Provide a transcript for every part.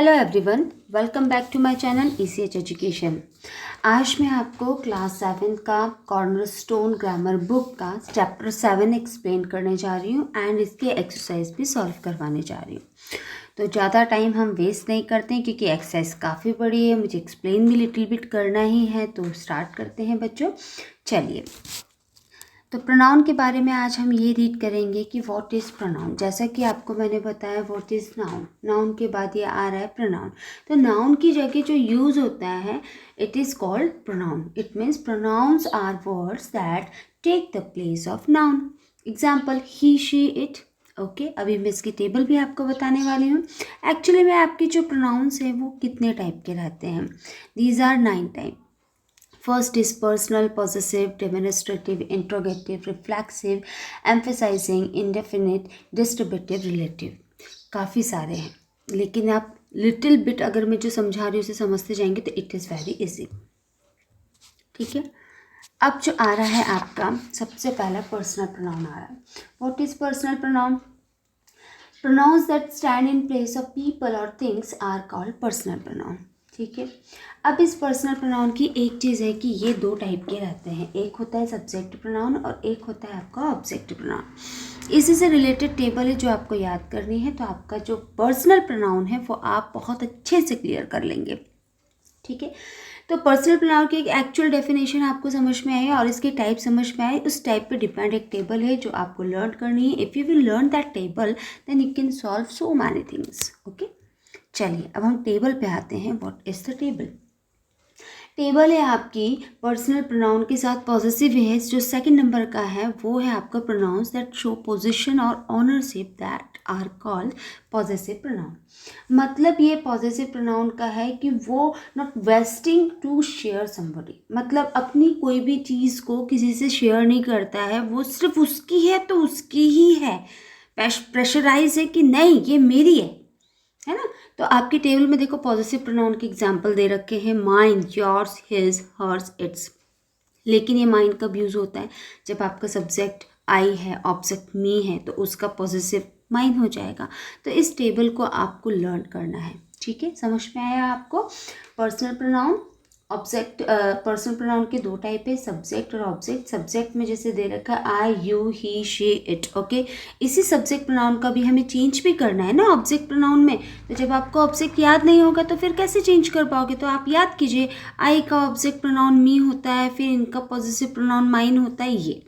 Hello everyone, welcome back to my channel ECH education. आज मैं आपको क्लास 7 का कॉर्नरस्टोन ग्रामर बुक का चैप्टर 7 एक्सप्लेन करने जा रही हूँ एंड इसके एक्सरसाइज भी सॉल्व करवाने जा रही हूँ। तो ज़्यादा टाइम हम वेस्ट नहीं करते हैं क्योंकि एक्सरसाइज काफ़ी बड़ी है, मुझे एक्सप्लेन भी लिटिल बिट करना ही है। तो स्टार्ट करते हैं बच्चों, चलिए। तो प्रोनाउन के बारे में आज हम ये रीड करेंगे कि व्हाट इज़ प्रोनाउन। जैसा कि आपको मैंने बताया व्हाट इज़ नाउन, नाउन के बाद ये आ रहा है प्रोनाउन। तो नाउन की जगह जो यूज़ होता है it is called pronoun. It means pronouns are words that take the place of noun. Example he she it. Okay, अभी मैं इसकी टेबल भी आपको बताने वाली हूँ। एक्चुअली में आपके जो प्रोनाउंस हैं वो कितने टाइप के रहते हैं? These are 9 type. First is personal, possessive, demonstrative, interrogative, reflexive, emphasizing, indefinite, distributive, relative। काफ़ी सारे हैं, लेकिन आप लिटिल बिट अगर मैं जो समझा रही हूँ उसे समझते जाएंगे तो इट इज़ वेरी इजी। ठीक है, अब जो आ रहा है आपका सबसे पहला पर्सनल प्रोनाउन आ रहा है। What is personal pronoun? Pronouns that stand in place of people or things are called personal pronoun। ठीक है, अब इस पर्सनल प्रोनाउन की एक चीज़ है कि ये दो टाइप के रहते हैं, एक होता है सब्जेक्ट प्रोनाउन और एक होता है आपका ऑब्जेक्ट प्रोनाउन। इसी से रिलेटेड टेबल है जो आपको याद करनी है। तो आपका जो पर्सनल प्रोनाउन है वो आप बहुत अच्छे से क्लियर कर लेंगे। ठीक है, तो पर्सनल प्रोनाउन की एक एक्चुअल डेफिनेशन आपको समझ में आई और इसके टाइप समझ में आए, उस टाइप पे डिपेंड एक टेबल है जो आपको लर्न करनी है। If you will learn that table then you can solve so many things. Okay, चलिए अब हम टेबल पे आते हैं। What is the table? Table है आपकी पर्सनल प्रोनाउन के साथ पॉजेसिव है। जो सेकंड नंबर का है वो है आपका प्रोनाउंस दैट शो पोजीशन और ownership that are called possessive pronoun. मतलब ये पॉजेसिव प्रोनाउन का है कि वो not wasting to share somebody, मतलब अपनी कोई भी चीज़ को किसी से शेयर नहीं करता है, वो सिर्फ उसकी है तो उसकी ही है। प्रेशराइज है कि नहीं ये मेरी है ना। तो आपकी टेबल में देखो पॉजेसिव प्रोनाउन के एग्जाम्पल दे रखे हैं, mine, yours, his, hers, its. लेकिन ये माइन कब यूज़ होता है? जब आपका सब्जेक्ट आई है, ऑब्जेक्ट मी है, तो उसका पॉजेसिव माइन हो जाएगा। तो इस टेबल को आपको लर्न करना है। ठीक है, समझ में आया आपको? Personal pronoun, object. Personal pronoun के दो टाइप है, सब्जेक्ट और ऑब्जेक्ट। सब्जेक्ट में जैसे दे रखा है I, you, he, she, it. Okay, इसी सब्जेक्ट प्रोनाउन का भी हमें चेंज भी करना है ना ऑब्जेक्ट प्रोनाउन में। तो जब आपको ऑब्जेक्ट याद नहीं होगा तो फिर कैसे चेंज कर पाओगे? तो आप याद कीजिए, आई का ऑब्जेक्ट प्रोनाउन मी होता है, फिर इनका पॉजेसिव प्रोनाउन माइन होता है ये।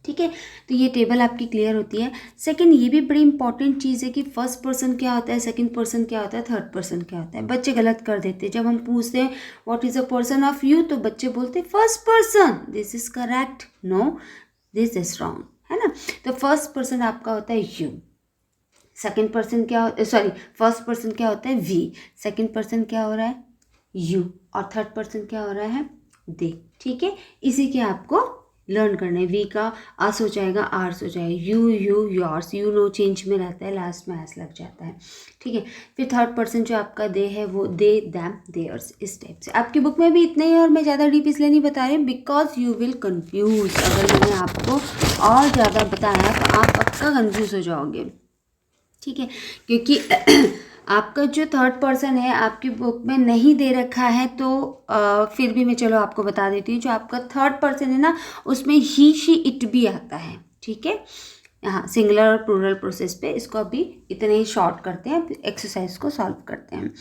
ठीक है, तो ये टेबल आपकी क्लियर होती है। सेकंड, ये भी बड़ी इंपॉर्टेंट चीज़ है कि फर्स्ट पर्सन क्या होता है, सेकंड पर्सन क्या होता है, थर्ड पर्सन क्या होता है। बच्चे गलत कर देते हैं। जब हम पूछते हैं what is a person of you तो बच्चे बोलते हैं first person, this is correct, no this is wrong, है ना। तो फर्स्ट पर्सन आपका होता है यू, सेकंड पर्सन क्या, सॉरी, फर्स्ट पर्सन क्या होता है वी, सेकंड पर्सन क्या हो रहा है यू, और थर्ड पर्सन क्या हो रहा है दे। ठीक है, इसी के आपको लर्न करना है। वी का अस हो जाएगा, आर्स हो जाएगा, you, yours, you know change में रहता है, लास्ट में एस लग जाता है। ठीक है, फिर थर्ड पर्सन जो आपका दे है वो दे, दैम, देयर्स, इस टाइप से। आपकी बुक में भी इतने ही और मैं ज़्यादा डीप इसलिए नहीं बता रही बिकॉज यू विल कन्फ्यूज। अगर मैंने आपको और ज़्यादा बताया तो आप पक्का कन्फ्यूज हो जाओगे। ठीक है, क्योंकि आपका जो थर्ड पर्सन है आपकी बुक में नहीं दे रखा है, तो फिर भी मैं चलो आपको बता देती हूँ। जो आपका थर्ड पर्सन है ना उसमें ही, शी, इट भी आता है। ठीक है, हाँ, सिंगुलर और प्लूरल प्रोसेस पे। इसको अभी इतने ही शॉर्ट करते हैं, एक्सरसाइज को सॉल्व करते हैं।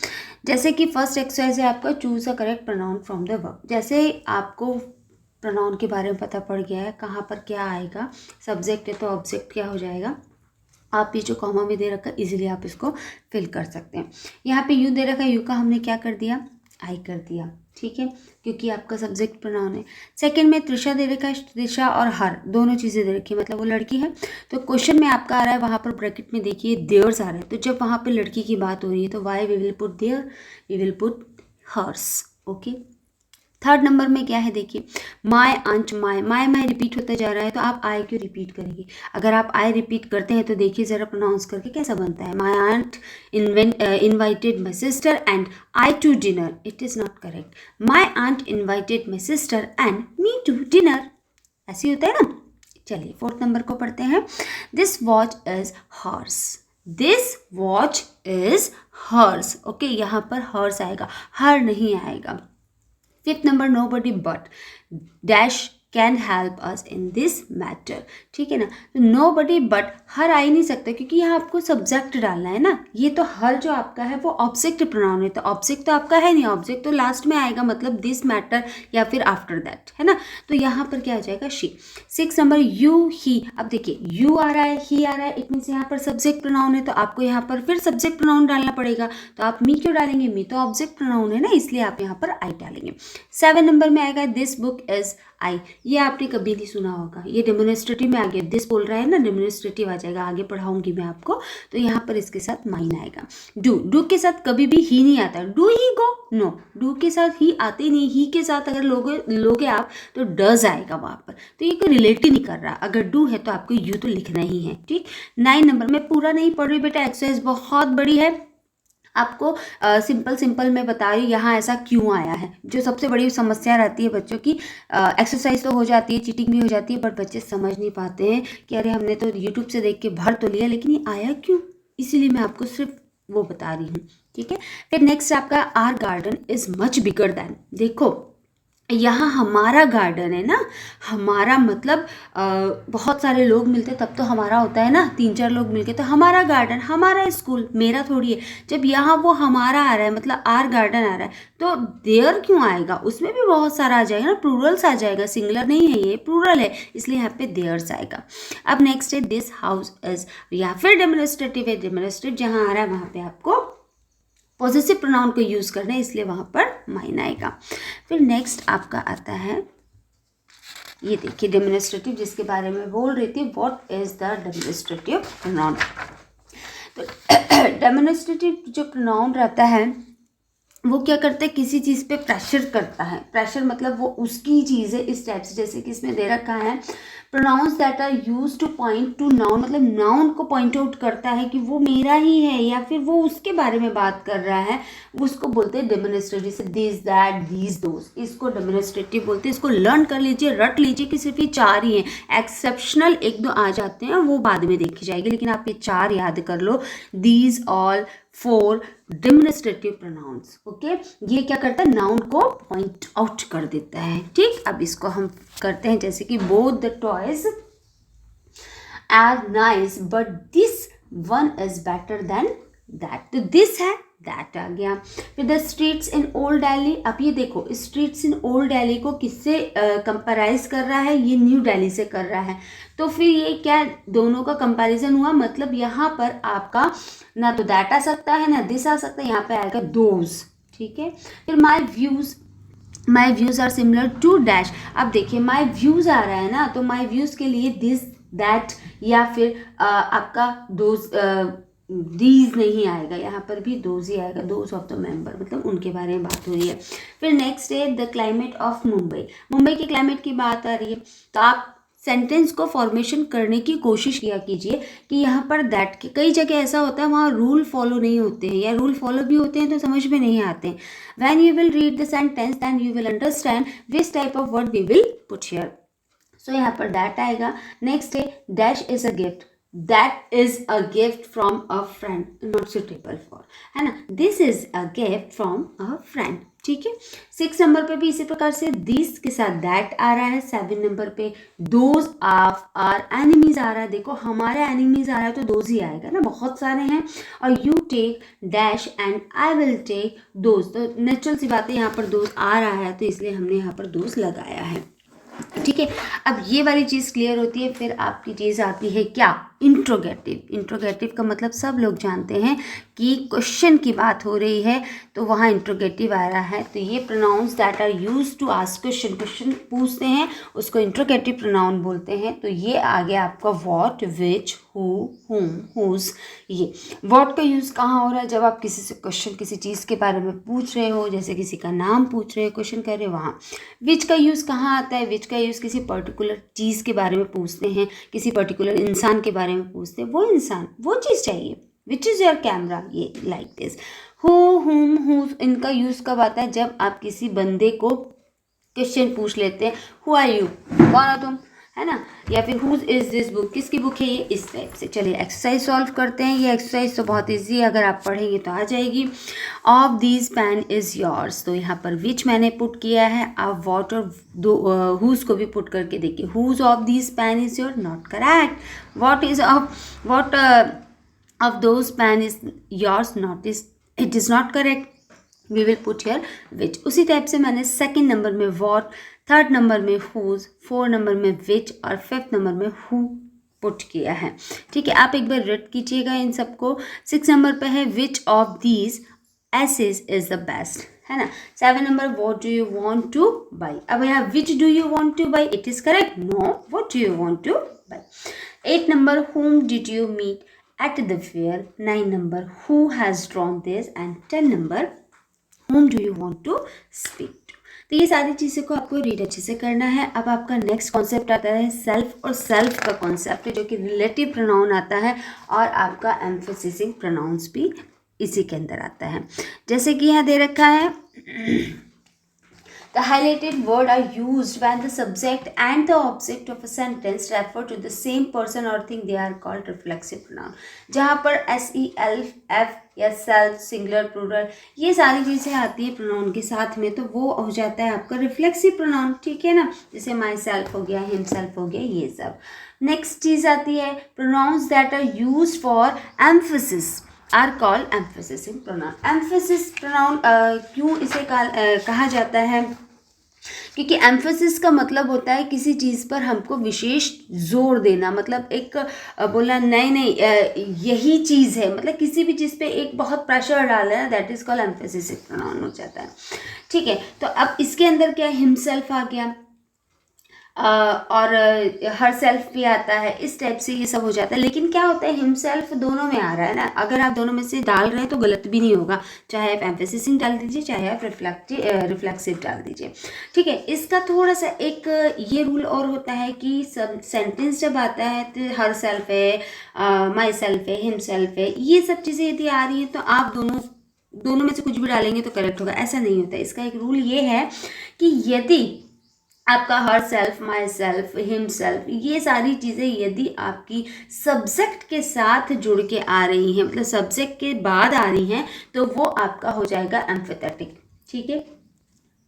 जैसे कि फर्स्ट एक्सरसाइज है आपका choose a correct pronoun from the verb. जैसे आपको प्रोनाउन के बारे में पता पड़ गया है, कहाँ पर क्या आएगा, सब्जेक्ट है तो ऑब्जेक्ट क्या हो जाएगा, आप ये जो कॉमा में दे रखा है इजीली आप इसको फिल कर सकते हैं। यहाँ पे यू दे रखा है, यू का हमने क्या कर दिया, आई कर दिया। ठीक है, क्योंकि आपका सब्जेक्ट प्रोनाउन है। सेकंड में त्रिशा दे रखा है, त्रिशा और हर दोनों चीज़ें दे रखी है, मतलब वो लड़की है। तो क्वेश्चन में आपका आ रहा है वहाँ पर ब्रैकेट में देखिए देयर्स आ रहा है, तो जब वहाँ पर लड़की की बात हो रही है तो why we will put there, we will put hers. Okay, third number में क्या है देखिए, माय, अंच, माय, माय माय रिपीट होता जा रहा है, तो आप आई क्यों रिपीट करेंगे? अगर आप आई रिपीट करते हैं तो देखिए ज़रा प्रोनाउंस करके कैसा बनता है, my aunt invited my sister and I to dinner. It is not correct, my aunt invited my sister and me to dinner, ऐसे होता है ना। चलिए फोर्थ नंबर को पढ़ते हैं। This watch is hers, this watch is hers. Okay, यहाँ पर हर्स आएगा, हर नहीं आएगा। Fifth number, nobody but dash can help us in this matter. ठीक है ना, तो नो बडी बट हर आ ही नहीं सकता, क्योंकि यहाँ आपको सब्जेक्ट डालना है ना। ये तो हर जो आपका है वो ऑब्जेक्ट प्रोनाउन है, तो ऑब्जेक्ट तो आपका है नहीं, ऑब्जेक्ट तो लास्ट में आएगा, मतलब दिस मैटर या फिर आफ्टर दैट, है ना। तो यहाँ पर क्या आ जाएगा, शी। सिक्स नंबर, यू ही। अब देखिए यू आ रहा है, ही आ रहा है, इट मीन्स यहाँ पर सब्जेक्ट प्रोनाउन है, तो आपको यहाँ पर फिर सब्जेक्ट प्रोनाउन डालना पड़ेगा। तो आप मी क्यों डालेंगे, मी तो ऑब्जेक्ट प्रोनाउन है ना, इसलिए आप यहाँ पर आई डालेंगे। 7 नंबर में आएगा दिस बुक इज आई। ये आपने कभी नहीं सुना होगा, ये डेमोन्स्ट्रेटिव में आ गया, दिस बोल रहा है ना, डेमोन्स्ट्रेटिव आ जाएगा, आगे पढ़ाऊंगी मैं आपको। तो यहाँ पर इसके साथ माइन आएगा। डू के साथ कभी भी ही नहीं आता, do he go, no, do के साथ ही आते नहीं, ही के साथ अगर लोगे आप तो डज आएगा वहाँ पर, तो ये कोई रिलेट ही नहीं कर रहा। अगर डू है तो आपको यू तो लिखना ही है। ठीक, 9 नंबर में पूरा नहीं पढ़ रही बेटा, एक्सरसाइज बहुत बड़ी है, आपको सिंपल मैं बता रही हूँ यहाँ ऐसा क्यों आया है। जो सबसे बड़ी समस्या रहती है बच्चों की, एक्सरसाइज तो हो जाती है, चीटिंग भी हो जाती है, बट बच्चे समझ नहीं पाते हैं कि अरे हमने तो यूट्यूब से देख के भर तो लिया, लेकिन ये आया क्यों, इसीलिए मैं आपको सिर्फ वो बता रही हूँ। ठीक है, फिर नेक्स्ट आपका our garden is much bigger than. देखो यहाँ हमारा गार्डन है ना, हमारा मतलब बहुत सारे लोग मिलते तब तो हमारा होता है ना, 3-4 लोग मिलके, तो हमारा गार्डन, हमारा स्कूल, मेरा थोड़ी है। जब यहाँ वो हमारा आ रहा है, मतलब आर गार्डन आ रहा है, तो देयर क्यों आएगा, उसमें भी बहुत सारा आ जाएगा ना, प्लूरल्स आ जाएगा, सिंगुलर नहीं है, ये प्लूरल है, इसलिए यहाँ पे देयर्स आएगा। अब नेक्स्ट है दिस हाउस इज, या फिर डेमोन्स्ट्रेटिव है, डेमोन्स्ट्रेटिव जहाँ आ रहा है वहाँ पे आपको पॉजिटिव प्रोनाउन को यूज़ करना है, इसलिए वहाँ पर माइन आएगा। फिर नेक्स्ट आपका आता है, ये देखिए डेमोन्स्ट्रेटिव, जिसके बारे में बोल रही थी, what is the demonstrative pronoun. तो डेमोन्स्ट्रेटिव जो प्रोनाउन रहता है वो क्या करता है, किसी चीज़ पे प्रेशर करता है। प्रेशर मतलब वो उसकी चीज़ है, इस टाइप से, जैसे कि इसमें दे रखा है pronouns that are use to point to noun, मतलब नाउन को पॉइंट आउट करता है कि वो मेरा ही है या फिर वो उसके बारे में बात कर रहा है, उसको बोलते हैं डेमोन्स्ट्रेटिव। से दिस दैट दीज दोस, इसको डेमोन्स्ट्रेटिव बोलते हैं। इसको लर्न कर लीजिए, रट लीजिए कि सिर्फ ये 4 ही हैं, एक्सेप्शनल 1-2 आ जाते हैं, वो बाद में देखी जाएगी, लेकिन आप ये 4 याद कर लो, these all 4 demonstrative pronouns. Okay, ये क्या करता है, नाउन को पॉइंट आउट कर देता है। ठीक, अब इसको हम करते हैं, जैसे कि both the toys are nice but this one is better than that, तो दिस है, दैट आ गया। फिर the streets in old Delhi, अब ये देखो स्ट्रीट्स इन ओल्ड दिल्ली को किससे कंपेराइज कर रहा है, ये न्यू दिल्ली से कर रहा है, तो फिर ये क्या दोनों का कंपैरिजन हुआ, मतलब यहाँ पर आपका ना तो दैट आ सकता है ना दिस आ सकता है, यहाँ पे आएगा दोज। ठीक है, फिर my views are similar to dash. अब देखिए माई व्यूज़ आ रहा है ना, तो माई व्यूज़ के लिए दिस दैट या फिर आपका दोज दीज नहीं आएगा, यहाँ पर भी दोज ही आएगा, दोज ऑफ द मेंबर, मतलब उनके बारे में बात हो रही है। फिर नेक्स्ट है the climate of Mumbai, Mumbai के क्लाइमेट की बात आ रही है, तो आप सेंटेंस को फॉर्मेशन करने की कोशिश किया कीजिए कि यहाँ पर दैट के, कई जगह ऐसा होता है वहाँ रूल फॉलो नहीं होते हैं, या रूल फॉलो भी होते हैं तो समझ में नहीं आते हैं। When you will read the sentence then you will understand which type of word we will put here. So यहाँ पर दैट आएगा। नेक्स्ट है dash is a gift, that is a gift from a friend, not suitable for, है ना, this is a gift from a friend. ठीक है, 6 number पे भी इसी प्रकार से दिस के साथ दैट आ रहा है। 7 नंबर पे दोज ऑफ आर एनिमीज आ रहा है, देखो हमारे एनिमीज आ रहा है तो दोज ही आएगा ना, बहुत सारे हैं। और you take dash and I will take those, तो नेचुरल सी बात है, यहाँ पर दोज आ रहा है तो इसलिए हमने यहाँ पर दोज लगाया है। ठीक है, अब ये वाली चीज़ क्लियर होती है। फिर आपकी चीज़ आती है क्या, इंट्रोगेटिव। इंट्रोगेटिव का मतलब सब लोग जानते हैं कि क्वेश्चन की बात हो रही है तो वहाँ इंट्रोगेटिव आ रहा है, तो ये pronouns that are use to ask question, question पूछते हैं उसको इंट्रोगेटिव प्रोनाउन बोलते हैं। तो ये आ गया आपका व्हाट, विच, हु, हुम, हुज। ये व्हाट का यूज़ कहाँ हो रहा है, जब आप किसी से क्वेश्चन किसी चीज़ के बारे में पूछ रहे हो, जैसे किसी का नाम पूछ रहे हो, क्वेश्चन कर रहे हो, वहाँ। विच का यूज़ कहाँ आता है, विच का यूज़ किसी पर्टिकुलर चीज़ के बारे में पूछते हैं, किसी पर्टिकुलर इंसान के बारे में पूछते हैं, वो इंसान वो चीज़ चाहिए, विच इज़ योर कैमरा, ये लाइक दिस। हु, हुम, हुज, इनका यूज़ कब आता है, जब आप किसी बंदे को क्वेश्चन पूछ लेते हैं, हु आर यू, कौन हो तुम, है ना, या फिर हुज इज़ दिस बुक, किसकी बुक है ये, इस टाइप से। चलिए एक्सरसाइज सॉल्व करते हैं। ये एक्सरसाइज तो बहुत ईजी है, अगर आप पढ़ेंगे तो आ जाएगी। Of these pen is yours, तो यहाँ पर विच मैंने पुट किया है, आप वॉट और हुज को भी पुट करके देखिए। Whose of these pen is your, not correct. What is of what of those pen is yours, not is, it is not correct. We will put here which. उसी type से मैंने second number में what, third number में whose, fourth number में which और fifth number में who put किया है। ठीक है, आप एक बार रीड कीजिएगा इन सबको। 6 नंबर पे है which of these essays is the best, है ना। 7 number what do you want to buy, अब यहाँ which do you want to buy, it is correct, no, what do you want to buy. 8 number whom did you meet at the fair, 9 number who has drawn this and 10 number whom do you want to speak to। तो ये सारी चीज़ों को आपको read अच्छे से करना है। अब आपका नेक्स्ट कॉन्सेप्ट आता है सेल्फ, और सेल्फ का कॉन्सेप्ट जो कि रिलेटिव प्रोनाउन आता है, और आपका एम्फेसिसिंग प्रोनाउंस भी इसी के अंदर आता है। जैसे कि यहाँ दे रखा है the highlighted word are used when the subject and the object of a sentence refer to the same person or thing, they are called reflexive pronoun। जहाँ पर SELF या सेल्फ, सिंगुलर, प्लूरल, ये सारी चीज़ें आती है प्रोनाउन के साथ में, तो वो हो जाता है आपका रिफ्लेक्सिव प्रोनाउन। ठीक है ना, जैसे माई सेल्फ हो गया, हिम सेल्फ हो गया, ये सब। नेक्स्ट चीज़ आती है pronouns that are use for emphasis are called emphasising pronoun. Emphasis pronoun क्यों इसे कहा जाता है, क्योंकि एम्फेसिस का मतलब होता है किसी चीज़ पर हमको विशेष जोर देना, मतलब एक बोला नहीं यही चीज़ है, मतलब किसी भी चीज़ पे एक बहुत प्रेशर डालना है, that is called emphasis pronoun हो जाता है। ठीक है, तो अब इसके अंदर क्या हिमसेल्फ आ गया, और हर सेल्फ भी आता है, इस टाइप से ये सब हो जाता है। लेकिन क्या होता है, हिमसेल्फ दोनों में आ रहा है ना, अगर आप दोनों में से डाल रहे हैं तो गलत भी नहीं होगा, चाहे आप एम्फेसिसिंग डाल दीजिए, चाहे आप रिफ्लेक्सिव डाल दीजिए। ठीक है, इसका थोड़ा सा एक ये रूल और होता है कि सब सेंटेंस जब आता है तो हर सेल्फ है, माई सेल्फ है, हिम सेल्फ है, ये सब चीज़ें यदि आ रही हैं तो आप दोनों में से कुछ भी डालेंगे तो करेक्ट होगा, ऐसा नहीं होता। इसका एक रूल ये है कि यदि आपका her self, my self, him self, ये सारी चीज़ें यदि आपकी सब्जेक्ट के साथ जुड़ के आ रही हैं, मतलब सब्जेक्ट के बाद आ रही हैं, तो वो आपका हो जाएगा एम्फेथेटिक। ठीक है,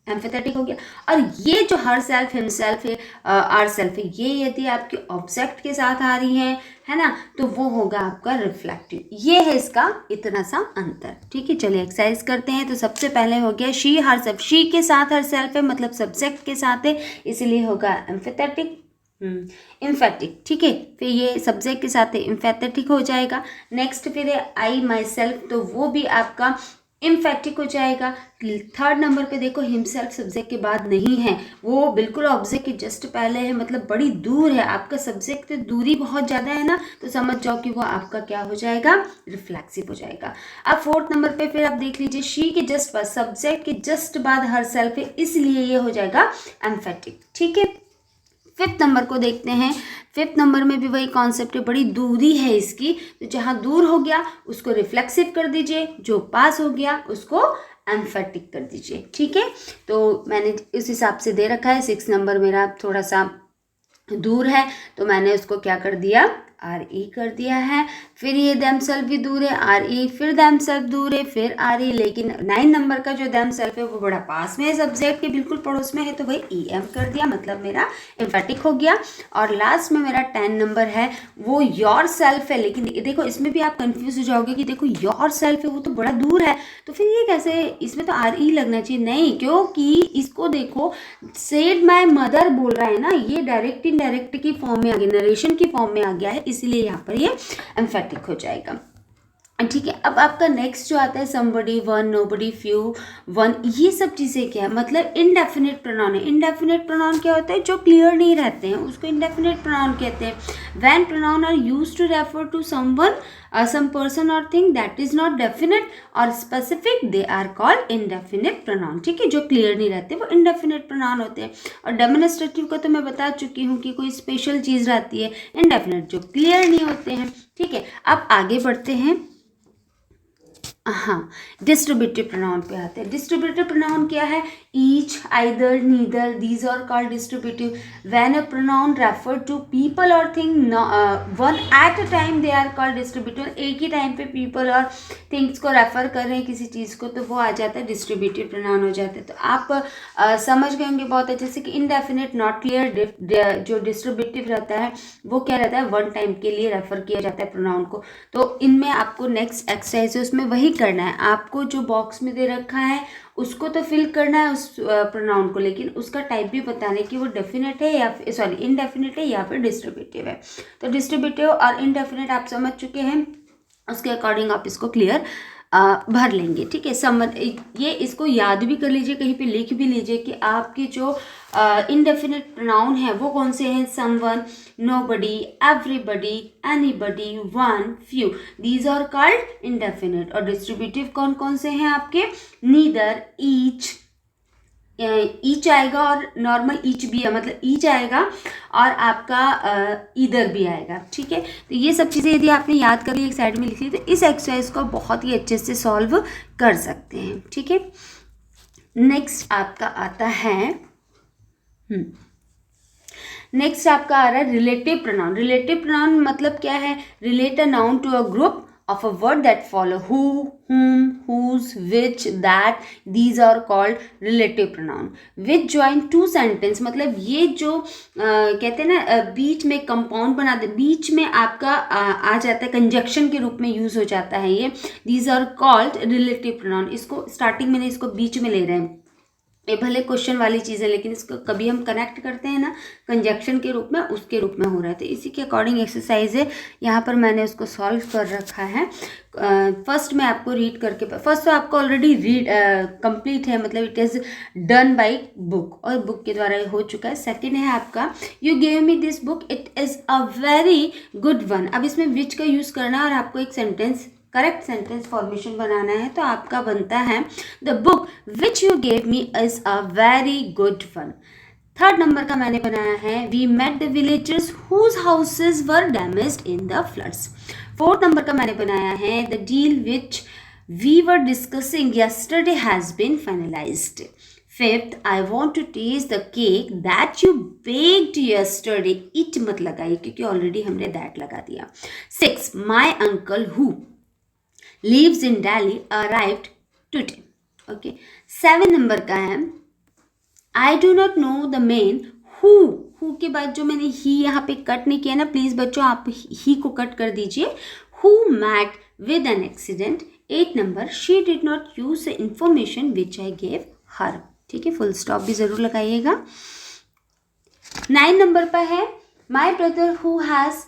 एम्फेथेटिक हो गया। और ये जो हर सेल्फ, हिम सेल्फ है, आर सेल्फ है, ये यदि आपके ऑब्जेक्ट के साथ आ रही हैं, है ना, तो वो होगा आपका रिफ्लेक्टिव। ये है इसका इतना सा अंतर। ठीक है, चलिए एक्सरसाइज करते हैं। तो सबसे पहले हो गया शी हर सेल्फ, शी के साथ हर सेल्फ है, मतलब सब्जेक्ट के साथ है, इसलिए होगा एम्फेथेटिक, इम्फेटिक। ठीक है, फिर ये सब्जेक्ट के साथ है, इम्फेथेटिक हो जाएगा। नेक्स्ट फिर है आई माई सेल्फ, तो वो भी आपका इम्फेक्टिक हो जाएगा। थर्ड नंबर पे देखो हिमसेल्फ सब्जेक्ट के बाद नहीं है, वो बिल्कुल ऑब्जेक्ट के जस्ट पहले है, मतलब बड़ी दूर है, आपका सब्जेक्ट से दूरी बहुत ज़्यादा है ना, तो समझ जाओ कि वो आपका क्या हो जाएगा, रिफ्लेक्सिव हो जाएगा। अब फोर्थ नंबर पे फिर आप देख लीजिए शी के जस्ट बाद, सब्जेक्ट के जस्ट बाद हर सेल्फ है, इसलिए ये हो जाएगा एम्फेटिक। ठीक है, फिफ्थ नंबर को देखते हैं। फिफ्थ नंबर में भी वही कॉन्सेप्ट है, बड़ी दूरी है इसकी, तो जहाँ दूर हो गया उसको रिफ्लेक्सिव कर दीजिए, जो पास हो गया उसको एम्फेटिक कर दीजिए। ठीक है, तो मैंने इस हिसाब से दे रखा है। 6 नंबर मेरा थोड़ा सा दूर है, तो मैंने उसको क्या कर दिया, RE कर दिया है। फिर ये देमसेल्फ भी दूर है, RE, फिर देमसेल्फ दूर है, फिर RE। लेकिन 9 नंबर का जो देमसेल्फ है वो बड़ा पास में है, सब्जेक्ट के बिल्कुल पड़ोस में है, तो वही EM कर दिया, मतलब मेरा एम्फेटिक हो गया। और लास्ट में मेरा 10 नंबर है, वो योर सेल्फ है। लेकिन देखो इसमें भी आप कंफ्यूज हो जाओगे कि देखो योर सेल्फ है, वो तो बड़ा दूर है, तो फिर ये कैसे, इसमें तो RE लगना चाहिए। नहीं, क्योंकि इसको देखो सेड माई मदर बोल रहा है ना, ये डायरेक्ट इनडायरेक्ट की फॉर्म में आ गया, नरेशन की फॉर्म में आ गया है, इसलिए यहाँ पर ये एम्फेटिक हो जाएगा। ठीक है, अब आपका नेक्स्ट जो आता है somebody, one, nobody, few, one, ये सब चीज़ें क्या है, मतलब इनडेफिनिट प्रोनाउन है। इनडेफिनिट प्रोनाउन क्या होता है, जो क्लियर नहीं रहते हैं उसको इनडेफिनिट प्रोनाउन कहते हैं। When pronoun are used to refer to someone, some person और thing that is not definite और specific, they are called indefinite pronoun. ठीक है, जो क्लियर नहीं रहते वो इनडेफिनिट प्रोनाउन होते हैं। और डेमोन्स्ट्रेटिव का तो मैं बता चुकी हूँ कि कोई स्पेशल चीज़ रहती है, इनडेफिनिट जो क्लियर नहीं होते हैं। ठीक है, अब आगे बढ़ते हैं। हाँ, डिस्ट्रीब्यूटिव प्रोनाउन पे आते हैं। डिस्ट्रीब्यूटिव प्रोनाउन क्या है, each, either, neither, these are called distributive. When a pronoun refer to people or thing, one at a time, they are called distributive. एक ही टाइम पे people और things को रेफर कर रहे हैं किसी चीज़ को, तो वो आ जाता है डिस्ट्रीब्यूटिव प्रोनाउन हो जाता है। तो आप समझ गए होंगे बहुत अच्छे से कि इनडेफिनेट, नॉट क्लियर, जो डिस्ट्रीब्यूटिव रहता है वो क्या रहता है, वन टाइम के लिए रेफर किया जाता है प्रोनाउन को। तो इनमें आपको नेक्स्ट एक्सरसाइज है उसमें वही करना है, आपको जो बॉक्स में दे रखा है उसको तो फिल करना है उस प्रोनाउन को, लेकिन उसका टाइप भी बताना है कि वो डेफिनेट है या इनडेफिनेट है या फिर डिस्ट्रीब्यूटिव है। तो डिस्ट्रीब्यूटिव और इनडेफिनेट आप समझ चुके हैं, उसके अकॉर्डिंग आप इसको क्लियर भर लेंगे। ठीक है, समझ ये इसको याद भी कर लीजिए, कहीं पे लिख भी लीजिए कि आपके जो इनडेफिनेट प्रोनाउन है वो कौन से हैं। Someone, nobody, everybody, anybody, one, few, these are called indefinite. और डिस्ट्रीब्यूटिव कौन कौन से हैं आपके, नीदर, ईच आएगा और नॉर्मल ईच भी है, मतलब ईच आएगा और आपका इधर भी आएगा। ठीक है, तो ये सब चीज़ें यदि आपने याद कर ली, एक साइड में लिख ली, तो इस एक्सरसाइज को बहुत ही अच्छे से सॉल्व कर सकते हैं। ठीक है, नेक्स्ट आपका आता है नेक्स्ट आपका आ रहा है रिलेटिव प्रोनाउन। रिलेटिव प्रोनाउन मतलब क्या है, relate a noun to a group of a word that follow who, whom, whose, which, that, these are called relative pronoun. Which join two sentence, मतलब ये जो कहते हैं ना बीच में कंपाउंड बना दे, बीच में आपका आ जाता है, कंजक्शन के रूप में यूज हो जाता है ये। these are called relative pronoun। इसको स्टार्टिंग में नहीं, इसको बीच में ले रहे हैं, ये भले क्वेश्चन वाली चीज़ है लेकिन इसको कभी हम कनेक्ट करते हैं ना कंजक्शन के रूप में, उसके रूप में हो रहा है। तो इसी के अकॉर्डिंग एक्सरसाइज है, यहाँ पर मैंने उसको सॉल्व कर रखा है। फर्स्ट मैं आपको रीड करके, फर्स्ट तो आपको ऑलरेडी रीड कंप्लीट है, मतलब it is done by book, और बुक के द्वारा हो चुका है। सेकंड है आपका, you gave me this book, it is a very good one. अब इसमें विच का यूज़ करना है और आपको एक सेंटेंस, करेक्ट सेंटेंस फॉर्मेशन बनाना है। तो आपका बनता है the book which you gave me is a very good one. Third number का मैंने बनाया है, we met the villagers whose houses were damaged in the floods. Fourth number का मैंने बनाया है, the deal which we were discussing yesterday has been finalised. Fifth, I want to test the cake that you baked yesterday. It मत लगाइए क्योंकि already हमने that लगा दिया। Six, my uncle who lives in Delhi arrived today. Okay, 7 number का है, I do not know the man who के बाद जो मैंने ही यहाँ पे कट नहीं किया ना, प्लीज बच्चों आप ही को कट कर दीजिए, who met with an accident। 8 number, she did not use the information which I gave her। ठीक है, फुल स्टॉप भी जरूर लगाइएगा। 9 नंबर पर है, my brother who has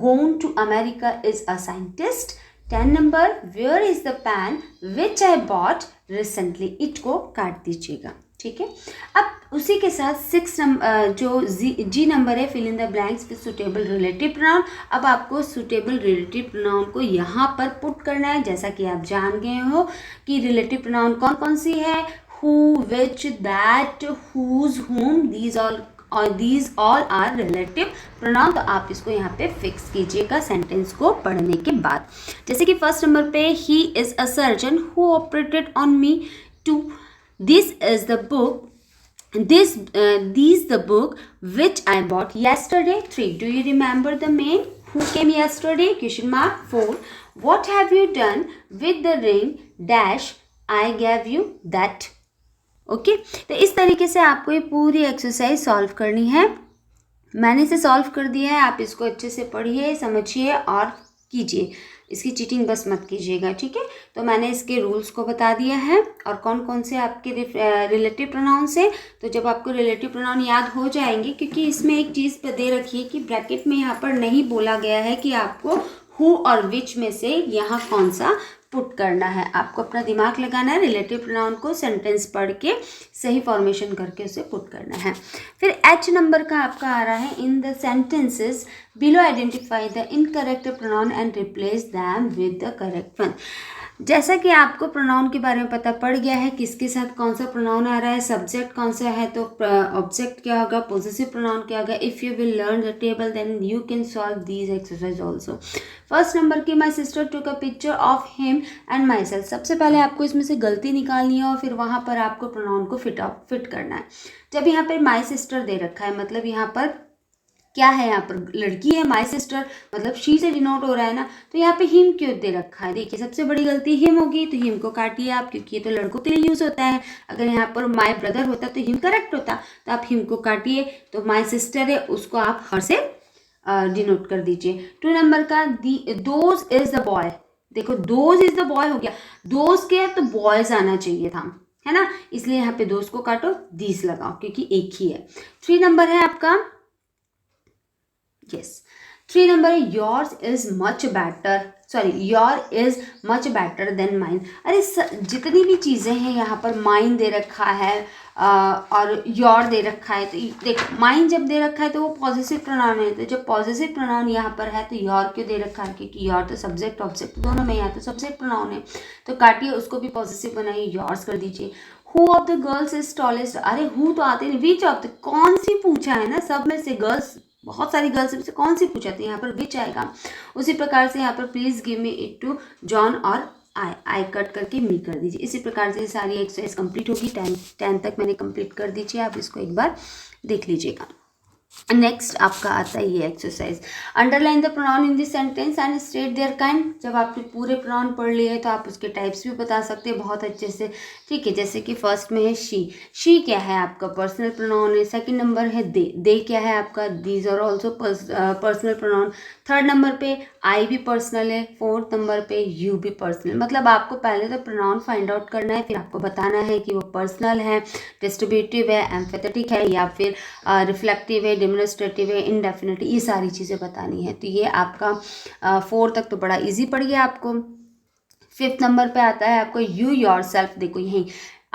gone to America is a scientist। 10 number, where is the pen which I bought recently. It को काट दीजिएगा। ठीक है, अब उसी के साथ 6 नंबर जो जी नंबर है, fill in the blanks with suitable relative pronoun. अब आपको सुटेबल रिलेटिव प्रोनाउन को यहाँ पर पुट करना है। जैसा कि आप जान गए हो कि रिलेटिव प्रोनाउन कौन कौन सी है, who, which, that, whose, whom, these all और these all are relative pronoun. तो आप इसको यहाँ पे फिक्स कीजिएगा सेंटेंस को पढ़ने के बाद। जैसे कि फर्स्ट नंबर पे, he is a surgeon who operated on me too, this is the book, these the book which I bought yesterday। 3, do you remember the man who came yesterday? Question mark। 4, what have you done with the ring dash I gave you that। Okay, तो इस तरीके से आपको ये पूरी exercise solve करनी है। मैंने इसे सॉल्व कर दिया है, आप इसको अच्छे से पढ़िए, समझिए और कीजिए, इसकी चीटिंग बस मत कीजिएगा। ठीक है, तो मैंने इसके रूल्स को बता दिया है और कौन कौन से आपके रिलेटिव प्रोनाउन से। तो जब आपको रिलेटिव प्रोनाउन याद हो जाएंगे, क्योंकि इसमें एक चीज़ दे रखी है कि ब्रैकेट में यहाँ पर नहीं बोला गया है कि आपको हु और विच में से यहाँ कौन सा पुट करना है। आपको अपना दिमाग लगाना है, रिलेटिव प्रोनाउन को सेंटेंस पढ़ के सही फॉर्मेशन करके उसे पुट करना है। फिर एच नंबर का आपका आ रहा है, in the sentences below identify the incorrect pronoun and replace them with the correct one. जैसा कि आपको प्रोनाउन के बारे में पता पड़ गया है, किसके साथ कौन सा प्रोनाउन आ रहा है, सब्जेक्ट कौन सा है, तो ऑब्जेक्ट क्या होगा, पोजेसिव प्रोनाउन क्या होगा। If you will learn the table then you can solve these exercise also. First number की my sister took a picture of him and myself. सबसे पहले आपको इसमें से गलती निकालनी है और फिर वहाँ पर आपको प्रोनाउन को फिट करना है। जब यहाँ पर माई सिस्टर दे रखा है, मतलब यहाँ पर क्या है, यहाँ पर लड़की है, माई सिस्टर मतलब शी से डिनोट हो रहा है ना, तो यहाँ पे हिम क्यों दे रखा है। देखिए सबसे बड़ी गलती हिम होगी, तो हिम को काटिए आप, क्योंकि ये तो लड़कों के लिए यूज़ होता है। अगर यहाँ पर माई ब्रदर होता तो हिम करेक्ट होता, तो आप हिम को काटिए, तो माई सिस्टर है उसको आप हर से डिनोट कर दीजिए। 2 नंबर का दोज इज द बॉय। देखो दोज इज द बॉय हो गया, दोज के तो बॉयज आना चाहिए था, है ना, इसलिए यहाँ पे दोज को काटो, दीज लगाओ क्योंकि एक ही है। 3 नंबर है आपका, यस 3 नंबर है yours is much better, sorry your is much better than mine. अरे जितनी भी चीज़ें हैं यहाँ पर माइन दे रखा है और योर दे रखा है, तो देखो माइन जब दे रखा है तो वो पॉजिटिव प्रोनाउन है, तो जब पॉजिटिव प्रोनाउन यहाँ पर है तो योर क्यों दे रखा है, क्योंकि योर तो सब्जेक्ट ऑब्जेक्ट दोनों में, यहाँ तो सब्जेक्ट प्रोनाउन है, तो काटिए उसको भी पॉजिटिव बनाइए, योर्स कर दीजिए। Who of the girls is tallest, अरे हु तो आते नहीं, विच ऑफ द, कौन सी पूछा है ना, सब में से गर्ल्स, बहुत सारी गर्ल्स में से कौन सी पूछा, तो यहाँ पर विच आएगा। उसी प्रकार से यहाँ पर please give me it to John और आई कट करके मी कर दीजिए। इसी प्रकार से सारी एक्सरसाइज कंप्लीट होगी, 10 तक मैंने कंप्लीट कर दीजिए, आप इसको एक बार देख लीजिएगा। नेक्स्ट आपका आता है ये exercise, underline the pronoun in this sentence and state their kind. जब आपने पूरे प्रोनाउन पढ़ लिए तो आप उसके टाइप्स भी बता सकते हैं बहुत अच्छे से, ठीक है। जैसे कि फर्स्ट में है शी क्या है आपका पर्सनल प्रोनाउन है। सेकंड नंबर है दे क्या है आपका, these are also personal pronoun. Third number पे आई भी पर्सनल है। फोर्थ नंबर पे यू भी पर्सनल। मतलब आपको पहले तो प्रोनाउन फाइंड आउट करना है, फिर आपको बताना है कि वो पर्सनल है, डिस्ट्रीब्यूटिव है, एम्फेथेटिक है या फिर रिफ्लेक्टिव है, डेमोन्स्ट्रेटिव है, इंडेफिनिटिव, ये सारी चीज़ें बतानी है। तो ये आपका 4 तक तो बड़ा इजी पड़ गया आपको। 5th नंबर पे आता है आपको यू योर सेल्फ। देखो यहीं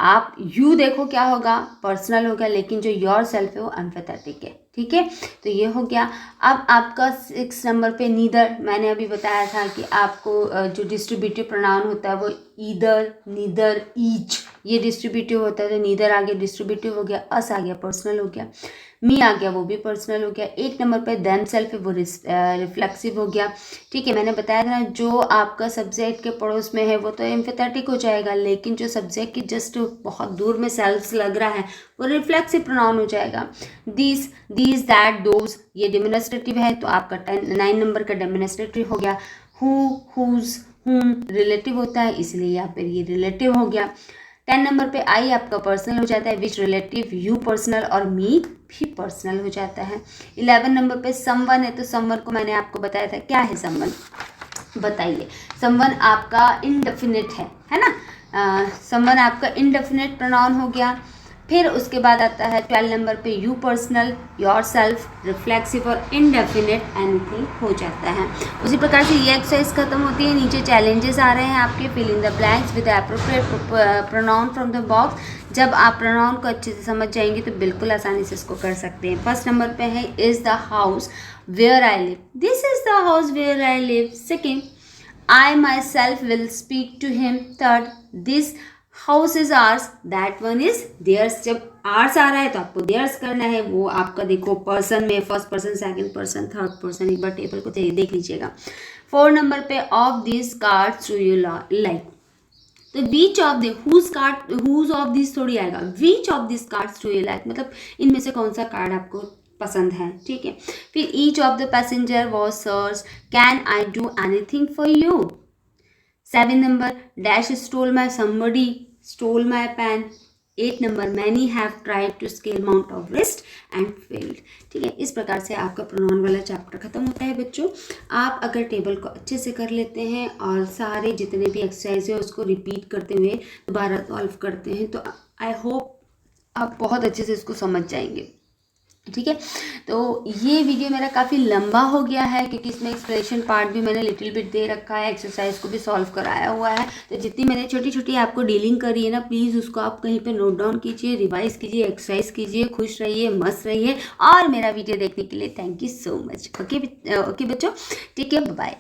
आप यू देखो क्या होगा, पर्सनल हो गया, लेकिन जो योर सेल्फ है वो एम्फेथेटिक है, ठीक है। तो ये हो गया। अब आपका 6 नंबर पे नीदर, मैंने अभी बताया था कि आपको जो डिस्ट्रीब्यूटिव प्रोनाउन होता है वो ईदर, नीदर, ईच, ये डिस्ट्रीब्यूटिव होता है, तो नीदर आ गया डिस्ट्रीब्यूटिव हो गया, अस आ गया पर्सनल हो गया, मी आ गया वो भी पर्सनल हो गया। 8 नंबर पे देम सेल्फ है वो रिफ्लेक्सिव हो गया, ठीक है। मैंने बताया था ना जो आपका सब्जेक्ट के पड़ोस में है वो तो एम्फेथेटिक हो जाएगा, लेकिन जो सब्जेक्ट के जस्ट बहुत दूर में सेल्फ लग रहा है वो रिफ्लेक्सिव प्रोनाउन हो जाएगा। दीज दैट दोज, ये डेमोन्स्ट्रेटिव है, तो आपका 9 नंबर का डेमोन्स्ट्रेटिव हो गया। हु हुज हुम रिलेटिव होता है, इसलिए यहाँ पर ये रिलेटिव हो गया। 10 नंबर पे आई आपका पर्सनल हो जाता है, विच रिलेटिव, यू पर्सनल और मी भी पर्सनल हो जाता है। 11 नंबर पे समवन है, तो समवन को मैंने आपको बताया था क्या है समवन, बताइए। समवन आपका इनडेफिनिट है ना, समवन आपका इनडेफिनिट प्रोनाउन हो गया। फिर उसके बाद आता है 12 नंबर पे you personal, your self, reflexive और इनडेफिनिट एनीथिंग हो जाता है। उसी प्रकार से ये एक्सरसाइज खत्म होती है। नीचे चैलेंजेस आ रहे हैं आपके, fill in the blanks with appropriate pronoun from the box. जब आप प्रोनाउन को अच्छे से समझ जाएंगे तो बिल्कुल आसानी से इसको कर सकते हैं। फर्स्ट नंबर पे है is the house where I live, this is the house where I live. Second, I myself will speak to him. Third, this house is ours, that one is theirs. जब ours आ रहा है तो आपको theirs करना है, वो आपका देखो पर्सन में first person, second person, third person, एक बार टेबल को देख लीजिएगा। 4 नंबर पे of this cards do you like, तो which of the whose of this थोड़ी आएगा, which of this cards do you like, मतलब इनमें से कौन सा कार्ड आपको पसंद है, ठीक है। फिर each of the passenger was search, can I do anything for you. 7 number dash stole my, somebody stole my pen। 8 number many have tried to scale Mount Everest and failed, ठीक है। इस प्रकार से आपका प्रोनाउन वाला chapter खत्म होता है बच्चों। आप अगर टेबल को अच्छे से कर लेते हैं और सारे जितने भी एक्सरसाइज है उसको रिपीट करते हुए दोबारा सॉल्व करते हैं तो आई होप आप बहुत अच्छे से इसको समझ जाएंगे, ठीक है। तो ये वीडियो मेरा काफ़ी लंबा हो गया है क्योंकि इसमें एक्सप्लेनेशन पार्ट भी मैंने लिटिल बिट दे रखा है, एक्सरसाइज को भी सॉल्व कराया हुआ है। तो जितनी मैंने छोटी छोटी आपको डीलिंग करी है ना, प्लीज़ उसको आप कहीं पे नोट डाउन कीजिए, रिवाइज कीजिए, एक्सरसाइज कीजिए, खुश रहिए, मस्त रहिए। और मेरा वीडियो देखने के लिए thank you so much. Okay बच्चों, ठीक है, बाय।